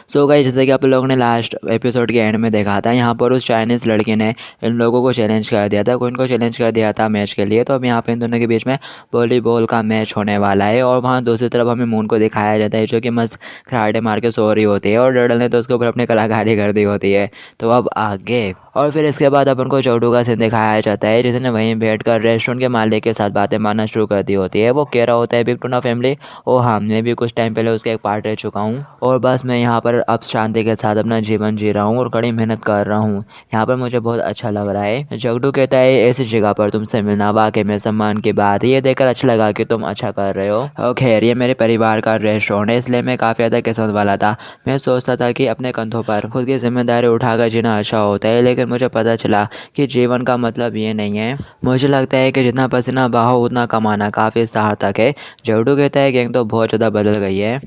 So guys, जैसे कि आप लोगों ने लास्ट एपिसोड के एंड में देखा था, यहाँ पर उस चाइनीज़ लड़की ने इन लोगों को चैलेंज कर दिया था, कोइन को चैलेंज कर दिया था मैच के लिए। तो अब यहाँ पे इन दोनों के बीच में वॉलीबॉल का मैच होने वाला है। और वहाँ दूसरी तरफ हमें मून को दिखाया जाता है जो कि मस्त खराटे मार के सो रही होती है, और डर्डल ने तो उसके ऊपर अपनी कलाकारी कर दी होती है। तो अब आगे और फिर इसके बाद अपन को चोटू का सीन दिखाया जाता है, जिसने वहीं बैठकर रेस्टोरेंट के मालिक के साथ बातें मारना शुरू कर दी होती है। वो कह रहा होता है बिग टूना फैमिली, और हाँ, मैं भी कुछ टाइम पहले उसका एक पार्ट रह चुका हूँ, और बस मैं यहाँ पर अब शांति के साथ अपना जीवन जी रहा हूँ और कड़ी मेहनत कर रहा हूँ। यहाँ पर मुझे बहुत अच्छा लग रहा है। जगडू कहता है ऐसी जगह पर तुमसे मिलना वाकई में सम्मान की बात है। ये देखकर अच्छा लगा कि तुम अच्छा कर रहे हो। और खैर, ये मेरे परिवार का रेस्टोरेंट है, इसलिए मैं काफ़ी ज़्यादा किस्मत वाला था। मैं सोचता था कि अपने कंधों पर खुद की जिम्मेदारी उठाकर जीना अच्छा होता है, लेकिन मुझे पता चला कि जीवन का मतलब ये नहीं है। मुझे लगता है कि जितना पसीना बहाओ उतना कमाना काफ़ी सार्थक है। जगडू कहता है गैंग तो बहुत ज़्यादा बदल गई है,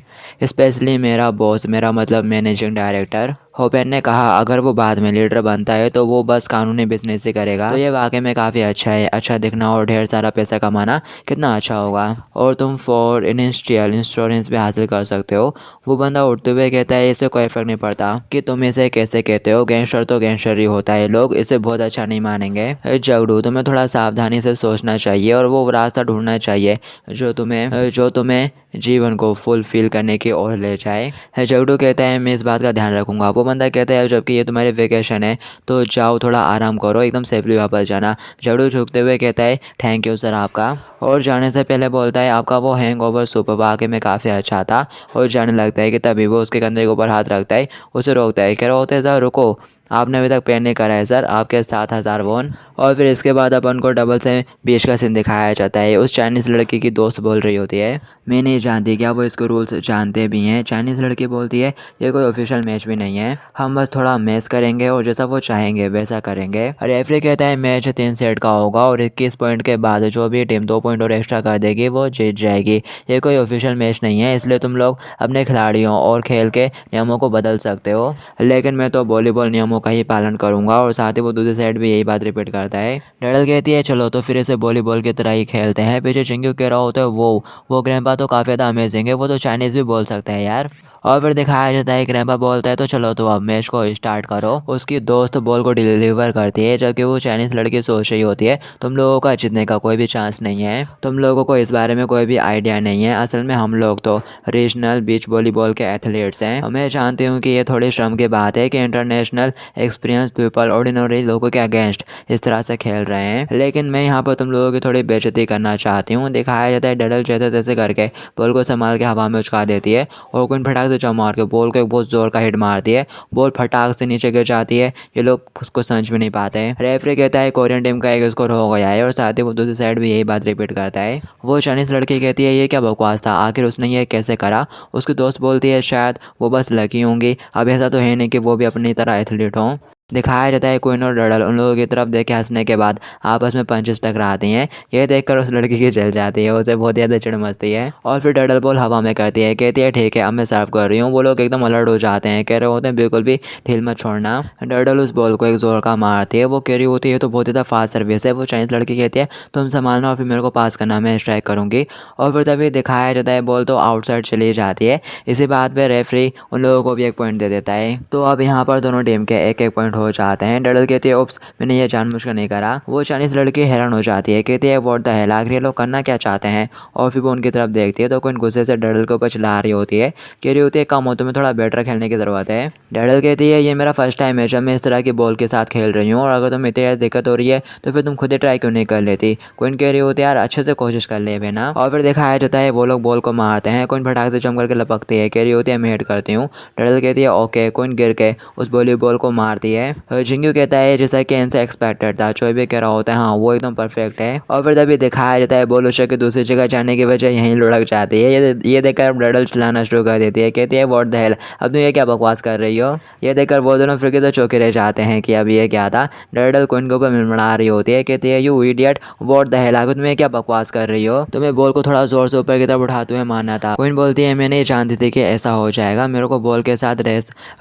स्पेशली मेरा बॉस, मेरा मतलब मैनेजिंग डायरेक्टर। होपेन ने कहा अगर वो बाद में लीडर बनता है तो वो बस कानूनी बिजनेस ही करेगा। तो ये वाकई में काफ़ी अच्छा है। अच्छा दिखना और ढेर सारा पैसा कमाना कितना अच्छा होगा। और तुम फॉर इनिशियल इंश्योरेंस भी हासिल कर सकते हो। वो बंदा उठते हुए कहता है इससे कोई फर्क नहीं पड़ता कि तुम इसे कैसे कहते हो, गैंगस्टर तो गैंगस्टर ही होता है, लोग इसे बहुत अच्छा नहीं मानेंगे। जगडू, तुम्हें थोड़ा सावधानी से सोचना चाहिए और वो रास्ता ढूंढना चाहिए जो तुम्हें जीवन को फुलफिल करने की ओर ले जाए। जगडू कहता है मैं इस बात का ध्यान रखूंगा। वो बंदा कहता है जबकि ये तुम्हारी वेकेशन है तो जाओ, थोड़ा आराम करो, एकदम सेफली वापस जाना। जगडू झुकते हुए कहता है थैंक यू सर आपका, और जाने से पहले बोलता है आपका वो हैंगओवर सूप वाकई में काफ़ी अच्छा था। और जाने लगता है कि तभी वो उसके कंधे के ऊपर हाथ रखता है, उसे रोकता है, कह रहा होता है सर रुको, आपने अभी तक पे नहीं करा है सर, आपके 7,000 वॉन। और फिर इसके बाद अपन को डबल से बीच का सीन दिखाया जाता है। उस चाइनीज़ लड़की की दोस्त बोल रही होती है मैं नहीं जानती क्या वो इसके रूल्स जानते भी हैं। चाइनीज़ लड़की बोलती है ये कोई ऑफिशियल मैच भी नहीं है, हम बस थोड़ा मैच करेंगे और जैसा वो चाहेंगे वैसा करेंगे। रेफरी कहता है मैच 3 सेट का होगा और 21 पॉइंट के बाद जो भी टीम 2 पॉइंट और एक्स्ट्रा कर देगी वो जीत जाएगी। ये कोई ऑफिशियल मैच नहीं है, इसलिए तुम लोग अपने खिलाड़ियों और खेल के नियमों को बदल सकते हो, लेकिन मैं तो वॉलीबॉल नियमों का ही पालन करूंगा। और साथ ही वो दूसरी साइड भी यही बात रिपीट करता है। डडल कहती है चलो तो फिर इसे वॉलीबॉल की तरह ही खेलते हैं। पीछे चिंगू कह रहा होता है वो ग्रैंपा तो काफ़ी ज़्यादा अमेजिंग है, वो तो चाइनीज़ भी बोल सकता है यार। और फिर दिखाया जाता है ग्रैंपा बोलता है तो चलो तो अब मैच को स्टार्ट करो। उसकी दोस्त बॉल को डिलीवर करती है, जबकि वो चाइनीज़ लड़की सोच रही होती है तुम लोगों का जीतने का कोई भी चांस नहीं है, तुम लोगों को इस बारे में कोई भी आइडिया नहीं है। असल में हम लोग तो रीजनल बीच वॉलीबॉल के एथलीट्स हैं। मैं जानती हूँ कि ये थोड़ी शर्म की बात है कि इंटरनेशनल एक्सपीरियंस पीपल ऑर्डिनरी लोगों के अगेंस्ट इस तरह से खेल रहे हैं, लेकिन मैं यहाँ पर तुम लोगों की थोड़ी बेइज्जती करना चाहती हूँ। दिखाया जाता है डडल जैसे तैसे करके बॉल को संभाल के हवा में उछका देती है और कोई फटाक से जंप मार के बॉल को एक बहुत जोर का हिट मारती है। बॉल फटाक से नीचे गिर जाती है। ये लोग उसको समझ में नहीं पाते। रेफरी कहता है कोरियन टीम का एक स्कोर हो गया है, और साथ ही वो दूसरी साइड भी यही बात रिपीट करता है। वो चाइनीज़ लड़की कहती है ये क्या बकवास था, आखिर उसने ये कैसे करा। उसकी दोस्त बोलती है शायद वो बस लकी होंगी, अब ऐसा तो है नहीं कि वो भी अपनी तरह एथलीट हों। दिखाया जाता है क्वीन और डडल उन लोगों की तरफ देख के हंसने के बाद आपस में पंचेस टकराती हैं। ये देखकर उस लड़की की जल जाती है, उसे बहुत ज़्यादा चिढ़ मचती है। और फिर डडल बॉल हवा में करती है, कहती है ठीक है अब मैं सर्व कर रही हूँ। वो लोग एकदम अलर्ट हो जाते हैं, कह रहे होते हैं बिल्कुल भी ढील मत छोड़ना। डडल उस बॉल को एक जोर का मारती है। वो कह रही होती है तो बहुत ज़्यादा फास्ट सर्विस है। वो चाइनीज़ लड़की कहती है तुम संभालना और फिर मेरे को पास करना, मैं स्ट्राइक करूँगी। और फिर तभी दिखाया जाता है बॉल तो आउटसाइड चली जाती है। इसी बात पर रेफरी उन लोगों को भी एक पॉइंट दे देता है। तो अब यहाँ पर दोनों टीम के एक एक पॉइंट हो जाते हैं। डडल कहती है उप्स मैंने ये जानबूझकर नहीं करा। वो चाइनीज़ लड़की हैरान हो जाती है, कहती है व्हाट द हेल, आखिर ये लोग करना क्या चाहते हैं। और फिर वो उनकी तरफ देखती है तो कोई गुस्से से डडल के ऊपर चिल्ला रही होती है, कह रही होती है कम हो, तुम्हें थोड़ा बेटर खेलने की ज़रूरत है। डडल कहती है ये मेरा फर्स्ट टाइम है जब मैं इस तरह की बॉल के साथ खेल रही हूँ, और अगर तुम्हें इतनी दिक्कत हो रही है तो फिर तुम खुद ही ट्राई क्यों नहीं कर लेती। कोइन कह रही होती है यार अच्छे से कोशिश कर ले बिना। और फिर दिखाया जाता है वो लोग बॉल को मारते हैं। कोइन फटाक से जम करके लपकती है, कह रही होती है मैं हिट करती हूँ। डडल कहती है ओके। कोइन गिर के उस वॉलीबॉल को मारती है। जिंगू कहता है जैसा कि इनसे एक्सपेक्टेड था। चोई भी कह रहा होता है हाँ वो एकदम परफेक्ट है। और फिर तभी दिखाया जाता है बॉल उछल के दूसरी जगह जाने की वजह यहीं लुढ़क जाती है। ये देखकर डडल चिल्लाना शुरू कर देती है, कहती है व्हाट द हेल, अब तुम ये क्या बकवास कर रही हो। ये देखकर वो दोनों फिर तो चौके रह जाते हैं कि अब ये क्या था। डडल कोइन के ऊपर मिड़मिड़ा रही होती है, कहती है you idiot what the hell, आगे तुम ये क्या बकवास कर रही हो, तुम्हें बॉल को थोड़ा जोर से ऊपर की तरफ उठाते हुए मारना था। कोइन बोलती है मैं नहीं जानती थी कि ऐसा हो जाएगा, मेरे को बॉल के साथ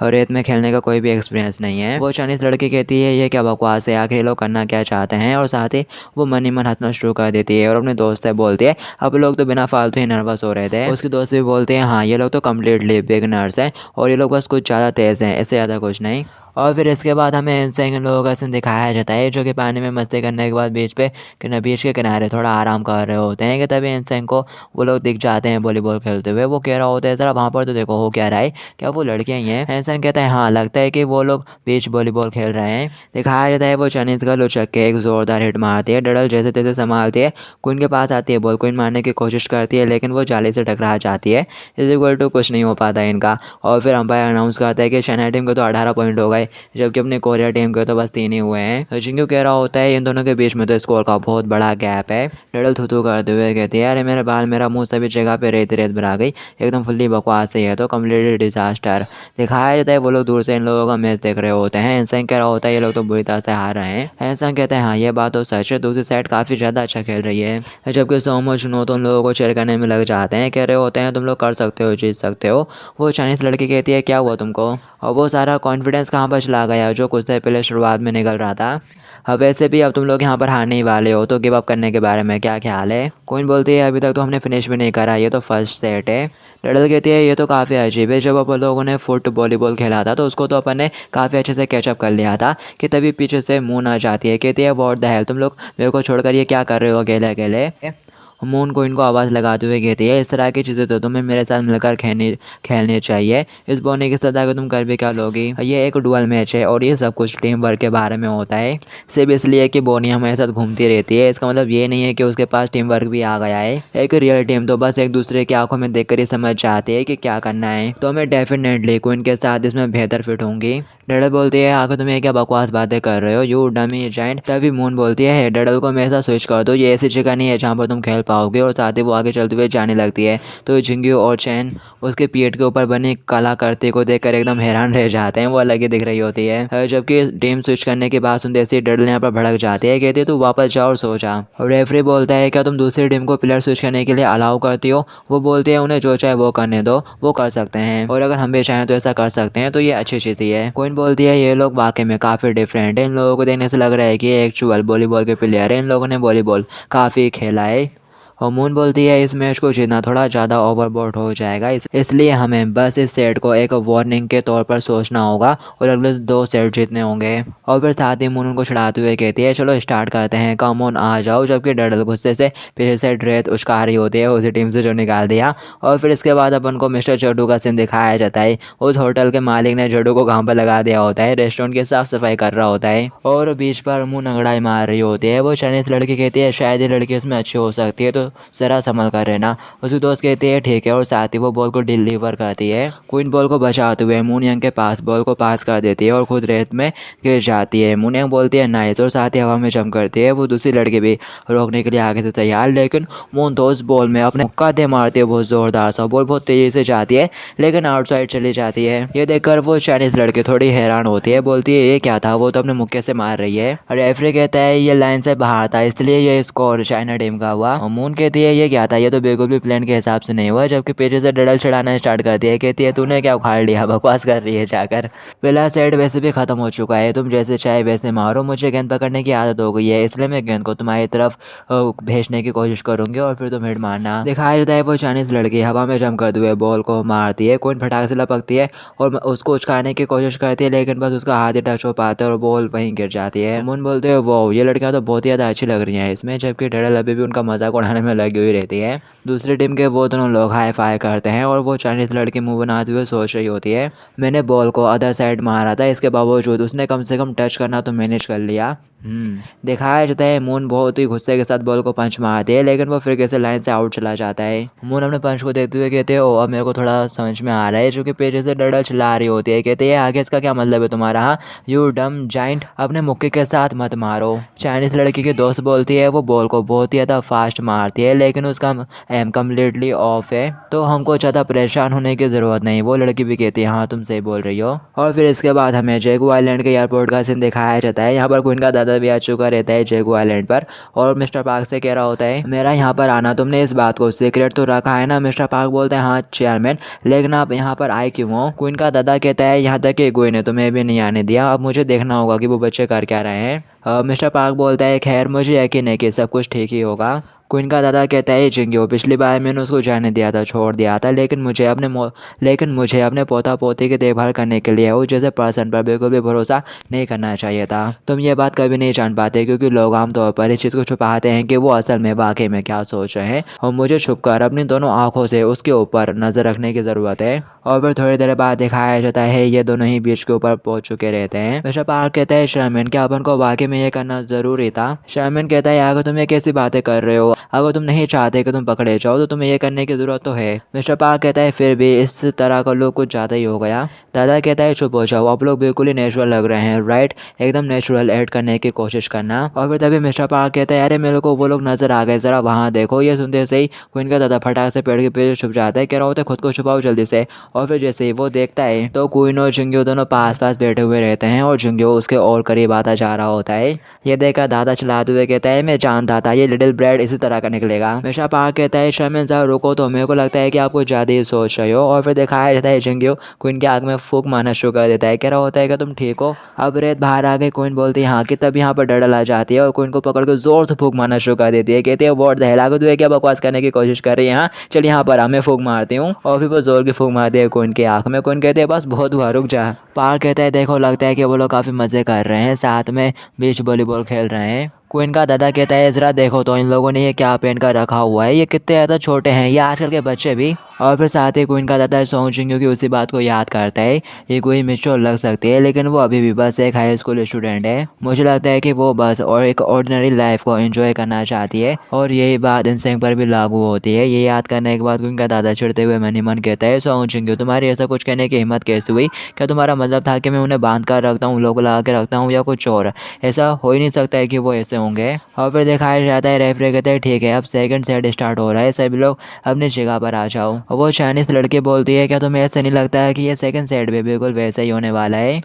रेत में खेलने का कोई भी एक्सपीरियंस नहीं है। वो चाइनीज़ लड़की कहती है ये क्या बकवास है, आखिर ये लोग करना क्या चाहते हैं, और साथ ही वो मन ही मन हंसना शुरू कर देती है और अपने दोस्त से बोलती है अब लोग तो बिना फालतू ही नर्वस हो रहे थे। उसके दोस्त भी बोलते हैं हाँ ये लोग तो कम्प्लीटली बिगनर्स हैं और ये लोग बस कुछ ज़्यादा तेज़ हैं, इससे ज़्यादा कुछ नहीं। और फिर इसके बाद हमें इन लोगों का सीन दिखाया जाता है जो कि पानी में मस्ती करने के बाद बीच के किनारे थोड़ा आराम कर रहे होते हैं कि तभी इंसान को वो लोग दिख जाते हैं वॉलीबॉल खेलते हुए। वो कह रहा होता है ज़रा वहाँ पर तो देखो हो क्या रहा है, क्या वो लड़कियाँ ही हैं। इंसान कहता है हाँ लगता है कि वो लोग बीच वॉलीबॉल खेल रहे हैं। दिखाया जाता है वो चाइनीज़ गर्ल उछक के एक ज़ोरदार हिट मारती है, डडल जैसे तैसे संभालती है, क्वीन के पास आती है, बॉल क्वीन मारने की कोशिश करती है लेकिन वो जाली से टकरा जाती है। इस इक्वल टू कुछ नहीं हो पाता इनका। और फिर अंपायर अनाउंस करता है कि चाइना टीम को तो 18 पॉइंट हो गए जबकि अपने कोरिया टीम के तो बस 3 ही हुए हैं। जिंगू कह रहा होता है इन दोनों के बीच में तो स्कोर का बहुत बड़ा गैप है। डडल थू करते हुए कहती है अरे मेरे बाल मेरा मुंह सभी जगह पे रेत रेत भरा गई, एकदम फुल्ली बकवास है, तो कम्प्लीटली डिजास्टर। दिखाया जाता है वो लोग दूर से इन लोगों का मैच देख रहे होते हैं। इंसान कह रहा होता है ये लोग तो बुरी तरह से हार रहे हैं। इंसान कहते हैं हाँ ये बात तो सच है, दूसरी साइड काफ़ी ज़्यादा अच्छा खेल रही है। जबकि सोमो चुनो तो उन लोगों को चेयर करने में लग जाते हैं, कह रहे होते हैं तुम लोग कर सकते हो, जीत सकते हो। वो चाइनीज़ लड़की कहती है क्या हुआ तुमको, और वो सारा कॉन्फिडेंस कहाँ पर चला गया जो कुछ देर पहले शुरुआत में निकल रहा था। अब वैसे भी अब तुम लोग यहाँ पर हारने ही वाले हो, तो गिव अप करने के बारे में क्या ख्याल है। क्वीन बोलती है अभी तक तो हमने फिनिश भी नहीं करा, ये तो फर्स्ट सेट है। डडल कहती है ये तो काफ़ी अजीब है, जब अपन लोगों ने फुट वॉलीबॉल खेला था तो उसको तो अपन ने काफ़ी अच्छे से कैचअप कर लिया था कि तभी पीछे से मून आ जाती है। कहती है व्हाट द हेल, तुम लोग मेरे को छोड़कर ये क्या कर रहे हो अकेले अकेले। मून को इनको आवाज़ लगाते हुए कहती है इस तरह की चीज़ें तो तुम्हें मेरे साथ मिलकर खेलनी चाहिए, इस बोने की सजा को तुम कर भी क्या लोगी। ये एक डुअल मैच है और ये सब कुछ टीम वर्क के बारे में होता है, सिर्फ इसलिए कि बोनी हमारे साथ घूमती रहती है इसका मतलब ये नहीं है कि उसके पास टीम वर्क भी आ गया है। एक रियल टीम तो बस एक दूसरे की आंखों में देखकर ही समझ जाती है कि क्या करना है, तो मैं डेफिनेटली क्वीन के साथ इसमें बेहतर फिट होंगी। डडल बोलती है आखिर तुम ये क्या बकवास बातें कर रहे हो, यू डमी जाइंट। तभी मून बोलती है डडल को मेरे साथ स्विच कर दो, ये ऐसी जगह नहीं है जहाँ पर तुम खेल पाओगे, और साथ ही वो आगे चलते हुए जाने लगती है तो जिंगू और चैन उसके पीठ के ऊपर बनी कलाकृति को देखकर एकदम हैरान रह जाते हैं, वो अलग ही दिख रही होती है। जबकि टीम स्विच करने की बात सुनते ही डडल यहाँ पर भड़क जाती है, कहती है तू वापस जाओ और सो जा। और रेफरी बोलता है क्या तुम दूसरी टीम को प्लेयर स्विच करने के लिए अलाउ करती हो। वो बोलती है उन्हें जो चाहे वो करने दो, वो कर सकते हैं, और अगर हम भी चाहें तो ऐसा कर सकते हैं, तो ये अच्छी चीज़ है। क्वीन बोलती है ये लोग वाकई में काफ़ी डिफरेंट है, इन लोगों को देखने से लग रहा है कि ये एक्चुअल वॉलीबॉल के प्लेयर है, इन लोगों ने वॉलीबॉल काफ़ी खेला है। और मून बोलती है इस मैच को जीतना थोड़ा ज़्यादा ओवरबोर्ड हो जाएगा, इसलिए हमें बस इस सेट को एक वार्निंग के तौर पर सोचना होगा और अगले 2 सेट जीतने होंगे। और फिर साथ ही मून उनको छड़ाते हुए कहती है चलो स्टार्ट करते हैं, कम ऑन आ जाओ। जबकि डडल गुस्से से पीछे से ड्रेस उचका रही होती है उसी टीम से जो निकाल दिया। और फिर इसके बाद अपन को मिस्टर जड्डू का सीन दिखाया जाता है। उस होटल के मालिक ने जड्डू को घाम पर लगा दिया होता है, रेस्टोरेंट की साफ सफाई कर रहा होता है और बीच पर मून अंगड़ाई मार रही होती है। वो चाइनीज लड़की कहती है शायद ये लड़की इसमें अच्छी हो सकती है, तो जरा संभल कर रहना। उसकी दोस्त कहती है ठीक है, और साथ ही वो बॉल को डिलीवर करती है। क्वीन बॉल को बचाते हुए मूनयंग के पास बॉल को पास कर देती है और खुद रेत में गिर जाती है। मूनयंग बोलती है नाइस, और साथ ही हवा में जंप करती है। वो दूसरी लड़की भी रोकने के लिए आगे से तैयार, लेकिन मून तो उस बॉल में अपने मुक्का दे मारती है बहुत जोरदार सा। बॉल बहुत तेजी से जाती है लेकिन आउटसाइड चली जाती है। ये देखकर वो चाइनीज लड़की थोड़ी हैरान होती है, बोलती है ये क्या था, वो तो अपने मुक्के से मार रही है। रेफरी कहता है ये लाइन से बाहर था इसलिए ये स्कोर चाइना टीम का हुआ। और मून कहती है ये क्या था, ये तो बिल्कुल भी प्लान के हिसाब से नहीं हुआ। जबकि पीछे से डडल चढ़ाना स्टार्ट करती है, कहती है तूने क्या उखाड़ लिया, बकवास कर रही है जाकर। पहला सेट वैसे भी खत्म हो चुका है, तुम जैसे चाहे वैसे मारो, मुझे गेंद पकड़ने की आदत हो गई है इसलिए मैं गेंद को तुम्हारी तरफ भेजने की कोशिश करूंगी और फिर तुम हिट मारना। दिखाया जाता है वो चाइनीज लड़की हवा में जंप करते हुए बॉल को मारती है। क्वीन फटाक से लपकती है और उसको उचकाने की कोशिश करती है, लेकिन बस उसका हाथ ही टच हो पाता है और बॉल वहीं गिर जाती है। मून बोलते हैं वो ये लड़कियां तो बहुत ही ज़्यादा अच्छी लग रही हैं इसमें, जबकि डडल अभी भी उनका मजाक उड़ाने में लगी हुई रहती है। दूसरी टीम के वो दोनों लोग हाई फाई करते हैं और वो चाइनीज लड़की मुंह बनाते हुए सोच रही होती है मैंने बॉल को अदर साइड मारा था, इसके बावजूद उसने कम से कम टच करना तो मैनेज कर लिया। दिखाया जाता है मून बहुत ही गुस्से के साथ बॉल को पंच मारती है, लेकिन वो फिर कैसे लाइन से आउट चला जाता है। मून अपने पंच को देखते हुए कहते हैं ओ अब मेरे को थोड़ा समझ में आ रहा है, जो कि पीछे से डडल चला रही होती है, कहते हैं आगे इसका क्या मतलब है तुम्हारा, यू डम जाइंट, अपने मुक्के के साथ मत मारो। चाइनीज लड़की की दोस्त बोलती है वो बॉल को बहुत ही ज़्यादा फास्ट मारती जाती है लेकिन उसका एम कम्प्लीटली ऑफ है, तो हमको ज़्यादा परेशान होने की ज़रूरत नहीं। वो लड़की भी कहती है हाँ तुम सही बोल रही हो। और फिर इसके बाद हमें जेगू आइलैंड के एयरपोर्ट का सीन दिखाया जाता है। यहाँ पर क्वीन का दादा भी आ चुका रहता है जेगू आइलैंड पर और मिस्टर पार्क से कह रहा होता है मेरा यहाँ पर आना तुमने इस बात को सीक्रेट तो रखा है ना। मिस्टर पार्क बोलते हैं हाँ चेयरमैन, लेकिन आप यहाँ पर आए क्यों हो? क्वीन का दादा कहता है यहाँ तक कि कोई ने तुम्हें भी नहीं आने दिया, अब मुझे देखना होगा कि वो बच्चे कर क्या रहे हैं। मिस्टर पार्क बोलता है खैर मुझे यकीन है कि सब कुछ ठीक ही होगा। क्वीन का दादा कहता है जिंगियो पिछली बार मैंने उसको जाने दिया था, छोड़ दिया था, लेकिन मुझे अपने पोता पोती की देखभाल करने के लिए उस जैसे पर्सन पर बिल्कुल भी भरोसा नहीं करना चाहिए था। तुम ये बात कभी नहीं जान पाते क्योंकि लोग आमतौर पर इस चीज़ को छुपाते हैं कि वो असल में वाकई में क्या सोच रहे हैं, और मुझे छुपकर अपनी दोनों आंखों से उसके ऊपर नजर रखने की ज़रूरत है। और फिर थोड़ी देर बाद दिखाया जाता है ये दोनों ही बीच के ऊपर पहुंच चुके रहते हैं। मिस्टर पार्क कहता है शर्मिन क्या अपन को वाकई में ये करना ज़रूरी था? शर्मिन कहता है अगर तुम ये कैसी बातें कर रहे हो, अगर तुम नहीं चाहते कि तुम पकड़े जाओ तो तुम्हें ये करने की ज़रूरत तो है। मिस्टर पार्क कहता है फिर भी इस तरह का लोग कुछ ज़्यादा ही हो गया। दादा कहता है चुप हो जाओ, आप लोग बिल्कुल ही नेचुरल लग रहे हैं, राइट, एकदम नेचुरल ऐड करने की कोशिश करना। और फिर तभी मिस्टर पार्क कहता है अरे मेरे को वो लोग नजर आ गए, ज़रा वहाँ देखो। ये सुनते से ही क्वीन का दादा फटाक से पेड़ के पीछे छुप जाता है, कह रहा होता है खुद को छुपाओ जल्दी से। और फिर जैसे ही वो देखता है तो क्वीन और जिंगियो दोनों पास पास बैठे हुए रहते हैं और जिंगियो उसके और करीब आता जा रहा होता है। ये देखकर दादा चलाते हुए कहता है मैं जानता था ये लिटिल ब्रेड इसी तरह का निकलेगा। मिस्टर पार्क कहता है शर्मिन जरा रुको, तो मेरे को लगता है कि आप कुछ ज़्यादा ही सोच रहे हो। और फिर दिखाया जाता है जिंगियो क्वीन के आग में फूंक मारना शुरू कर देता है, कह रहा होता है कि तुम ठीक हो? अब रेत बाहर आ गई, क्वीन बोलती है हाँ कि तब यहाँ पर डडल आ जाती है और क्वीन को पकड़ कर जोर से फूंक मारना शुरू कर देती है। कहती है व्हाट द हेल, आगे तू क्या बकवास करने की कोशिश कर रही है? हाँ चल यहाँ पर मैं फूंक मारती हूँ। और फिर वो जोर की फूंक मारती है क्वीन की आँख में। क्वीन कहती है बस बहुत हुआ, रुक जा। पार्क कहता है देखो लगता है कि वो लोग काफ़ी मज़े कर रहे हैं, साथ में बीच वॉलीबॉल खेल रहे हैं। क्वीन का दादा कहता है ज़रा देखो तो इन लोगों ने ये क्या पहन कर रखा हुआ है, ये कितने ज़्यादा छोटे हैं, ये आजकल के बच्चे भी। और फिर साथ ही क्वीन का दादा सॉन्ग जिंगियो की उसी बात को याद करता है ये कोई मिच्योर लग सकती है लेकिन वो अभी भी बस एक हाई स्कूल स्टूडेंट है। मुझे लगता है कि वो बस और एक ऑर्डिनरी लाइफ को एंजॉय करना चाहती है और यही बात इंसेंग पर भी लागू होती है। ये याद करने के बाद क्वीन का दादा चिढ़ते हुए मन ही मन कहता है सॉन्ग जिंगियो तुम्हारी ऐसा कुछ कहने की हिम्मत कैसे हुई? क्या तुम्हारा मतलब था कि मैं उन्हें बांध कर रखता हूँ, लोग लगा के रखता हूँ या कुछ और? ऐसा हो ही नहीं सकता है कि वो ऐसे होंगे। और फिर दिखाया जाता है रेफरी कहते हैं ठीक है अब सेकंड सेट स्टार्ट हो रहा है, सभी लोग अपनी जगह पर आ जाओ। वो चाइनीज लड़की बोलती है क्या तुम्हें ऐसा नहीं लगता है कि ये सेकंड सेट भी बिल्कुल वैसा ही होने वाला है?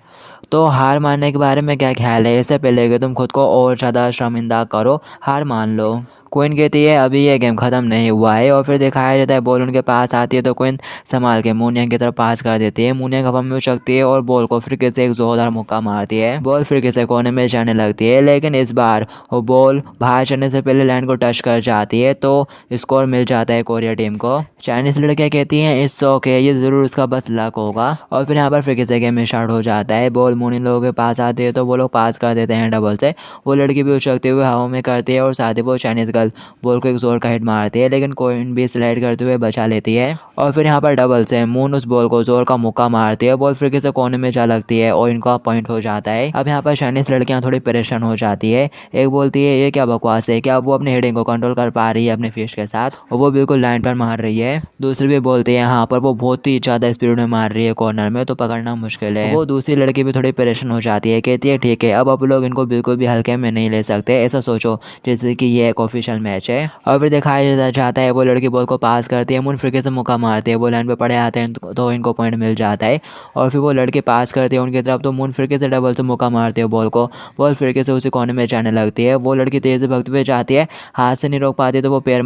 तो हार मानने के बारे में क्या ख्याल है? इससे पहले कि तुम खुद को और ज़्यादा शर्मिंदा करो, हार मान लो। क्वीन कहती है अभी ये गेम ख़त्म नहीं हुआ है। और फिर दिखाया जाता है बॉल उनके पास आती है तो क्वीन संभाल के मूनियांग की तरफ पास कर देती है। मूनियांग हवा में उछलती है और बॉल को फिर से एक जोरदार मुक्का मारती है। बॉल फिर से कोने में जाने लगती है लेकिन इस बार वो बॉल बाहर चलने से पहले लैंड को टच कर जाती है तो स्कोर मिल जाता है कोरिया टीम को। चाइनीज लड़कियाँ कहती हैं इस शौक है, ये ज़रूर उसका बस लक होगा। और फिर यहाँ पर फिर से गेम स्टार्ट हो जाता है। बॉल मूनी लोगों के पास आती है तो वो लोग पास कर देते हैं डबल से। वो लड़की भी उछलते हुए हवा में करती है और साथ ही वो चाइनीज गर्ल बॉल को एक जोर का हिट मारती है लेकिन क्वीन भी स्लाइड करते हुए बचा लेती है। और फिर यहाँ पर डबल से मून उस बॉल को जोर का मुक्का मारती है, बॉल फिर से कोने में जा लगती है और इनका पॉइंट हो जाता है। अब यहाँ पर चाइनीज लड़कियाँ थोड़ी परेशान हो जाती है। एक बोलती है ये क्या बकवास है, क्या वो अपने हेडिंग को कंट्रोल कर पा रही है अपने फिश के साथ, और वो बिल्कुल लाइन पर मार रही है। दूसरी भी बोलती है हाँ पर वो बहुत ही ज़्यादा स्पीड में मार रही है कॉर्नर में, तो पकड़ना मुश्किल है। वो दूसरी लड़की भी थोड़ी परेशान हो जाती है, कहती है ठीक है अब आप लोग इनको बिल्कुल भी हल्के में नहीं ले सकते, ऐसा सोचो जैसे कि ये एक ऑफिशियल मैच है। और फिर दिखाया जाता है वो लड़की बॉल को पास करती है, मून फिर से मुक्का मारती है, वो लाइन पे पड़े आते हैं तो इनको पॉइंट मिल जाता है। और फिर वो लड़की पास करती है उनकी तरफ तो मून फिर से डबल से मुक्का मारती है बॉल को, बॉल फिर से उसी कोने में जाने लगती है। वो लड़की तेज से भागते हुए जाती है, हाथ से नहीं रोक पाती तो वो पैर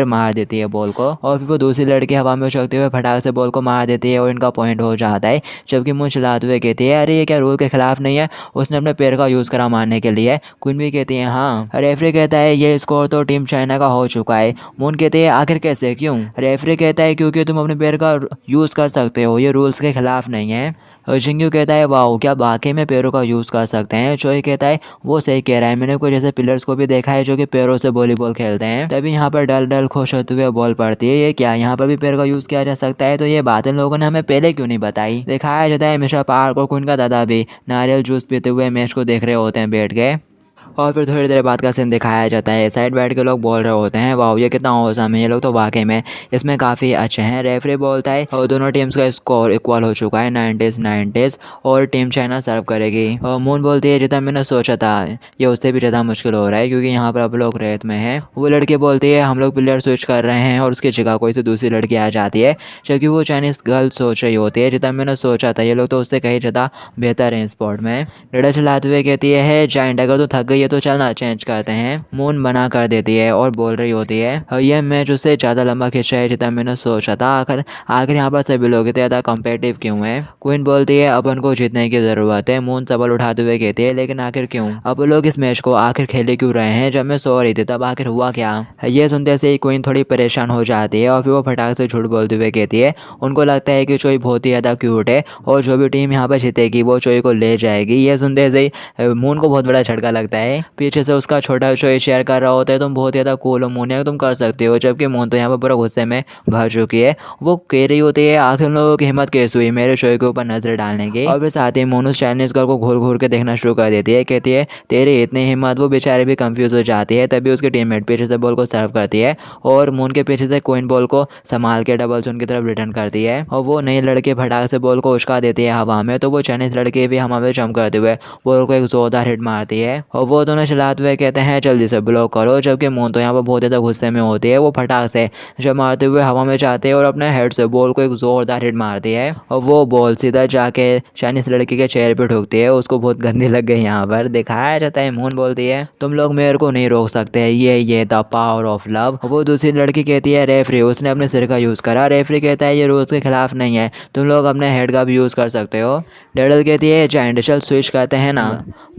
मार देती है बॉल को। और फिर वो दूसरी लड़की हवा में उछलते हुए फटाक से बॉल को मार देती है और इनका पॉइंट हो जाता है। जबकि मून चलाते हुए कहती है अरे ये क्या रूल के खिलाफ नहीं है, उसने अपने पैर का यूज़ करा मारने के लिए। क्वीन भी कहती है हाँ। रेफरी कहता है ये स्कोर तो टीम चाइना का हो चुका है। मून कहते हैं आखिर कैसे, क्यों? रेफरी कहता है क्योंकि तुम अपने पैर का यूज़ कर सकते हो, ये रूल्स के खिलाफ नहीं है। जिंगियो कहता है वाओ क्या वाकई में पैरों का यूज़ कर सकते हैं? चोई कहता है वो सही कह रहा है, मैंने कुछ ऐसे प्लेयर्स को भी देखा है जो कि पैरों से वॉलीबॉल खेलते हैं। तभी यहाँ पर डल डल खुश होते हुए बॉल पड़ती है, ये क्या यहाँ पर भी पैर का यूज़ किया जा सकता है? तो ये बात इन लोगों ने हमें पहले क्यों नहीं बताई? दिखाया जाता है मिस्टर पार्क और क्वीन का दादा भी नारियल जूस पीते हुए मैच को देख रहे होते हैं बैठ के। और फिर थोड़ी देर बाद का सीन दिखाया जाता है। साइड बैठ के लोग बोल रहे होते हैं वाह ये कितना औसम है, ये लोग तो वाकई में इसमें काफ़ी अच्छे हैं। रेफरी बोलता है और दोनों टीम्स का स्कोर इक्वल हो चुका है 90-90 और टीम चाइना सर्व करेगी। और मून बोलती है जितना मैंने सोचा था ये उससे भी ज़्यादा मुश्किल हो रहा है क्योंकि यहाँ पर अब लोग रेत में हैं। वो लड़की बोलती है हम लोग प्लेयर स्विच कर रहे हैं और उसकी जगह कोई से दूसरी लड़की आ जाती है, जबकि वो चाइनीज़ गर्ल सोच रही होती है जितना मैंने सोचा था ये लोग तो उससे कहीं ज़्यादा बेहतर है स्पोर्ट में। डर चलाते हुए कहती है जाइंट अगर तो थक गई है तो चलना चेंज करते हैं। मून मना कर देती है और बोल रही होती है यह मैच उससे ज़्यादा लंबा खींच रहा है जितना मैंने सोचा था। आखिर यहाँ पर सभी लोग इतने ज़्यादा कम्पिटिटिव क्यों है। क्वीन बोलती है अपन को जीतने की ज़रूरत है। मून सवाल उठाते हुए कहती है लेकिन आखिर क्यों, अब लोग इस मैच को आखिर खेले क्यों रहे हैं, जब मैं सो रही थी तब आखिर हुआ क्या। ये सुनते से ही क्वीन थोड़ी परेशान हो जाती है और फिर वो फटाक से झूठ बोलते हुए कहती है उनको लगता है कि चोई बहुत ही ज़्यादा क्यूट है और जो भी टीम यहाँ पर जीतेगी वो चोई को ले जाएगी। ये सुनते से ही मून को बहुत बड़ा झटका लगता है। पीछे से उसका छोटा चोई शेयर कर रहा होता है तुम बहुत ज़्यादा कूल हो मून, तुम कर सकते हो, जबकि मून तो यहाँ पर पूरा गुस्से में भर चुकी है। वो कह रही होती है आखिर लोगों की हिम्मत कैसे हुई मेरे शो के ऊपर नजर डालने की। और फिर साथ ही मून उस चाइनीज गर्ल को घूर घूर के देखना शुरू कर देती है। कहती है तेरी इतनी हिम्मत। वो बेचारे भी कंफ्यूज हो जाती है। तभी उसकी टीममेट पीछे से बॉल को सर्व करती है और मून के पीछे से क्वीन बॉल को संभाल के डबल जोन की तरफ रिटर्न करती है और वो नई लड़की फटाक से बॉल को उछका देती है हवा में। तो वो चाइनीज लड़की भी हवा में जंप करते हुए बॉल को एक जोरदार हिट मारती है और वो दोनों चलाते हुए कहते हैं जल्दी से ब्लॉक करो, जबकि मून तो यहाँ पर बहुत ज़्यादा गुस्से में होती है। वो फटाक से जब मारते हुए हवा में जाते हैं और अपने हेड से बॉल को एक जोरदार हिट मारती है और वो बॉल सीधा जाके चाइनीज लड़की के चेहरे पे ठुकती है। उसको बहुत गंदी लग गई। यहाँ पर दिखाया जाता है मून बोलती है तुम लोग मेरे को नहीं रोक सकते, ये द पावर ऑफ लव। वो दूसरी लड़की कहती है रेफरी उसने अपने सिर का यूज़ करा। रेफरी कहता है ये रूल्स के खिलाफ नहीं है, तुम लोग अपने हेड का भी यूज़ कर सकते हो। डेडल कहती है जाइंट चल स्विच करते हैं ना।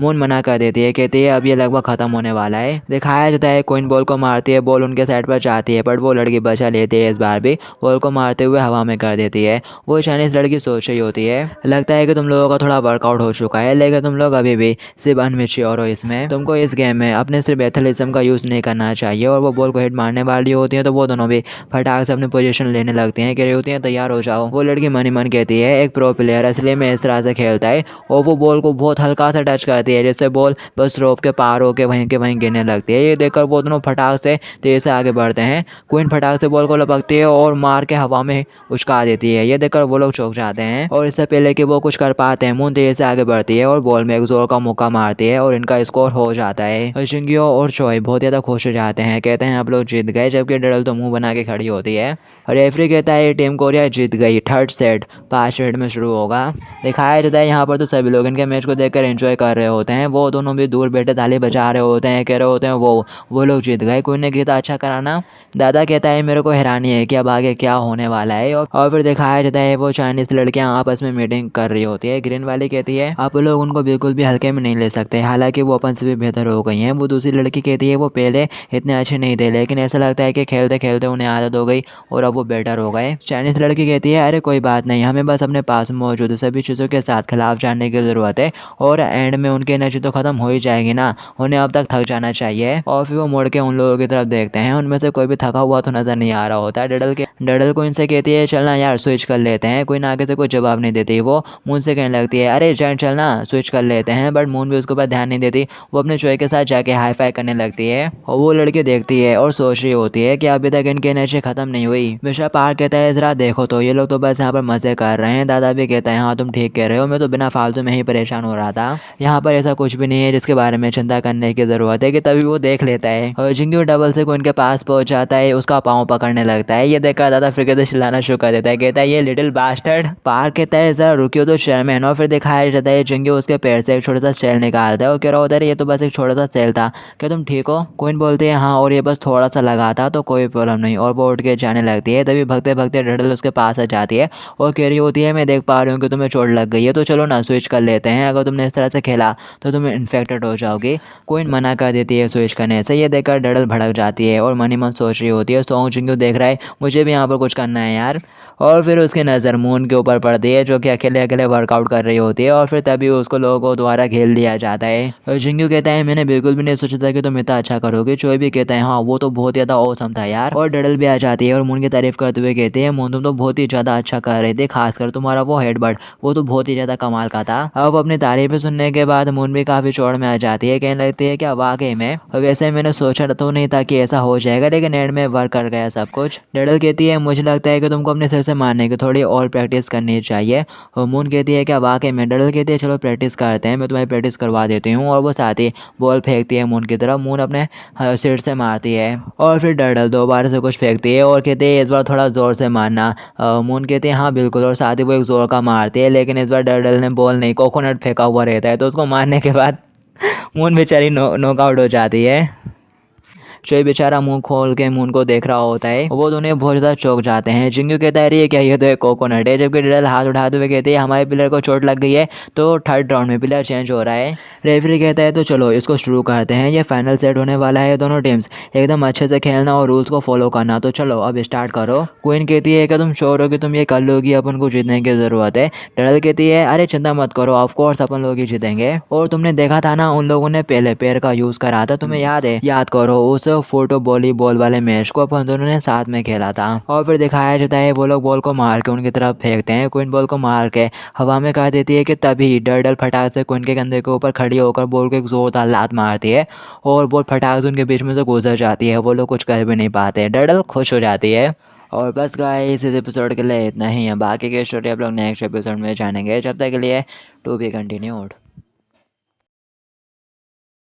मून मना कर देती है, कहती है अब ये लगभग खत्म होने वाला है। दिखाया जाता है क्वीन बॉल को मारती है, बॉल उनके साइड पर जाती है बट वो लड़की बचा लेती है। इस बार भी बॉल को मारते हुए हवा में कर देती है। वो चाइनीज लड़की सोच रही होती है लगता है कि तुम लोगों का थोड़ा वर्कआउट हो चुका है, लेकिन तुम लोग अभी भी सिर्फ अनमेच्योर हो। इसमें तुमको इस गेम में अपने सिर्फ एथलेटिज्म का यूज़ नहीं करना चाहिए। और वो बॉल को हिट मारने वाली होती है तो वो दोनों भी फटाक से अपनी पोजीशन लेने लगती हैं, कह रही होती हैं तैयार हो जाओ। वो लड़की मन ही मन कहती है एक प्रो प्लेयर इसलिए मैं इस तरह से खेलता है और वो बॉल को बहुत हल्का सा टच करती है जिससे बॉल बस रोप के पार होकर वहीं के वहीं गिरने लगती है। ये देखकर वो दोनों फटाक से तेज से आगे बढ़ते हैं। क्वीन फटाक से बॉल को लपकती है और मार के हवा में उछका देती है। ये देखकर वो लोग चौंक जाते हैं और इससे पहले कि वो कुछ कर पाते हैं मून तेज से आगे बढ़ती है और बॉल में एक जोर का मुक्का मारती है और इनका स्कोर हो जाता है। जिंगियो और चोई बहुत ज़्यादा खुश हो जाते हैं, कहते हैं आप लोग जीत गए, जबकि डडल तो मुंह बना के खड़ी होती है। रेफरी कहता है टीम कोरिया जीत गई, थर्ड सेट 5 मिनट में शुरू होगा। दिखाया जाता है यहाँ पर तो सभी लोग इनके मैच को देखकर एंजॉय कर रहे होते हैं। वो दोनों भी दूर बैठे ताली बजा रहे होते हैं, कह रहे होते हैं वो लोग जीत गए, कोई ने किया अच्छा कराना। दादा कहता है मेरे को हैरानी है कि अब आगे क्या होने वाला है। और फिर दिखाया जाता है वो चाइनीज लड़कियां आपस में मीटिंग कर रही होती है। ग्रीन वाली कहती है आप लोग उनको बिल्कुल भी हल्के में नहीं ले सकते, हालांकि वो अपन से भी बेहतर हो गई हैं। वो दूसरी लड़की कहती है वो पहले इतने अच्छे नहीं थे, लेकिन ऐसा लगता है कि खेलते खेलते उन्हें आदत हो गई और अब वो बेटर हो गए। चाइनीज लड़की कहती है अरे कोई बात नहीं, हमें बस अपने पास मौजूद सभी चीज़ों के साथ खिलाफ जाने की ज़रूरत है और एंड में उनकी एनर्जी तो ख़त्म हो ही जाएगी ना, उन्हें अब तक थक जाना चाहिए। और फिर वो मुड़ के उन लोगों की तरफ देखते हैं, उनमें से कोई भी थका हुआ तो नजर नहीं आ रहा होता है। डडल को इनसे कहती है चलना यार स्विच कर लेते हैं। कोई आगे से कोई जवाब नहीं देती। वो मून से कहने लगती है अरे जाइंट चलना स्विच कर लेते हैं, बट मून भी उसके ऊपर ध्यान नहीं देती। वो अपने चोई के साथ जाके हाई फाई करने लगती है और वो लड़की देखती है और सोच रही होती है कि अभी तक इनकी एनर्जी खत्म नहीं हुई। मिश्रा पार्क कहता है जरा देखो तो ये लोग तो बस यहाँ पर मजे कर रहे हैं। दादा भी कहता है हाँ तुम ठीक कह रहे हो, मैं तो बिना फालतू में ही परेशान हो रहा था, यहाँ पर ऐसा कुछ भी नहीं है जिसके बारे में चिंता करने की जरूरत है। कि तभी वो देख लेता है और जिंगी डबल से कोई इनके पास पहुंच जाता है, उसका पाँव पकड़ने लगता है। ये देखकर दादा फिर से चिल्लाना शुरू कर देता है, कहता है ये लिटिल बास्टर्ड। पार्क कहता है जरा रुकियो तो चेयरमैन। और फिर दिखाया जाता है जिंगी उसके पैर से एक छोटा सा सेल निकालता है और कह रहा होता है ये तो बस एक छोटा सा सेल था, क्या तुम ठीक हो। क्वीन बोलती है हाँ और ये बस थोड़ा सा लगा था तो कोई प्रॉब्लम नहीं। और वो उठ के जाने लगती है। तभी भगते भगते डडल उसके पास आ जाती है और कह रही होती है मैं देख पा रही हूँ कि तुम्हें चोट लग गई है, तो चलो ना स्विच कर लेते हैं, अगर तुमने इस तरह से खेला तो तुम इन्फेक्टेड हो जाओगी। क्वीन मना कर देती है स्विच करने से। ये देखकर डडल भड़क जाती है और मन ही मन सोच रही होती है सॉन्ग जिंगी देख रहा है मुझे भी यहाँ पर कुछ करना है यार। और फिर उसकी नज़र मून के ऊपर पड़ती है जो कि अकेले अकेले वर्कआउट कर रही होती है और फिर तभी उसको लोगों द्वारा घेर लिया जाता है। जिंगू कहता है मैंने बिल्कुल भी नहीं सोचा था कि तुम इतना अच्छा करोगे। चोई भी कहता है हाँ वो तो बहुत ज़्यादा औसम था यार। और डडल भी आ जाती है और मून की तारीफ करते हुए कहती है मून तुम तो बहुत ही ज़्यादा अच्छा कर रहे थे, खासकर तुम्हारा वो हेडबट वो तो बहुत ही ज़्यादा कमाल का था। अब अपनी तारीफें सुनने के बाद मून भी काफ़ी चौड़ में आ जाती है, कहने लगती है क्या वाकई में वैसे मैंने सोचा तो नहीं था कि ऐसा हो जाएगा, लेकिन एंड में वर्क कर गया सब कुछ। डडल कहती है मुझे लगता है कि तुमको अपने सिर से मारने की थोड़ी और प्रैक्टिस करनी चाहिए। और मून कहती है क्या वाकई में। डडल कहती है चलो प्रैक्टिस करते हैं, मैं तुम्हारी प्रैक्टिस करवा देती हूँ। और वो साथ ही बॉल फेंकती है मून की तरफ, मून अपने सिर से मारती है और फिर डडल दोबारा से कुछ फेंकती है और कहती है इस बार थोड़ा ज़ोर से मारना। मून कहती है हाँ बिल्कुल, और साथ ही वो एक ज़ोर का मारती है, लेकिन इस बार डडल ने बॉल नहीं कोकोनट फेंका हुआ रहता है, तो उसको मारने के बाद मून बेचारी नॉकआउट हो जाती है। चोई बेचारा मुंह खोल के मून को देख रहा होता है, वो दोनों बहुत ज़्यादा चौंक जाते हैं। जिंगू कहता है ये क्या, ये तो एक कोकोनट है, जबकि डडल हाथ उठाते हुए कहते हैं हमारे प्लेयर को चोट लग गई है तो थर्ड राउंड में प्लेयर चेंज हो रहा है। रेफरी कहता है तो चलो इसको शुरू करते हैं, ये फाइनल सेट होने वाला है, दोनों टीम्स एकदम अच्छे से खेलना और रूल्स को फॉलो करना, तो चलो अब स्टार्ट करो। क्वीन कहती है कि तुम श्योर हो कि तुम ये कर लोगी, अपन को जीतने की ज़रूरत है। डडल कहती है अरे चिंता मत करो, ऑफकोर्स अपन लोग ही जीतेंगे, और तुमने देखा था ना उन लोगों ने पहले पैर का यूज़ करा था, तुम्हें याद है? याद करो उस फोटो वॉलीबॉल वाले मैच को अपन दोनों ने साथ में खेला था। और फिर दिखाया जाता है वो लोग बॉल को मार के उनकी तरफ फेंकते हैं, क्वीन बॉल को मार के हवा में कर देती है कि तभी डडल फटाक से क्वीन के कंधे के ऊपर खड़ी होकर बॉल को एक जोरदार लात मारती है और बॉल फटाक से उनके बीच में से गुजर जाती है, वो लोग कुछ कर भी नहीं पाते, डडल खुश हो जाती है। और बस गाइस इस एपिसोड के लिए इतना ही है, बाकी की स्टोरी आप लोग नेक्स्ट एपिसोड में जानेंगे, जब तक के लिए टू बी कंटिन्यूड।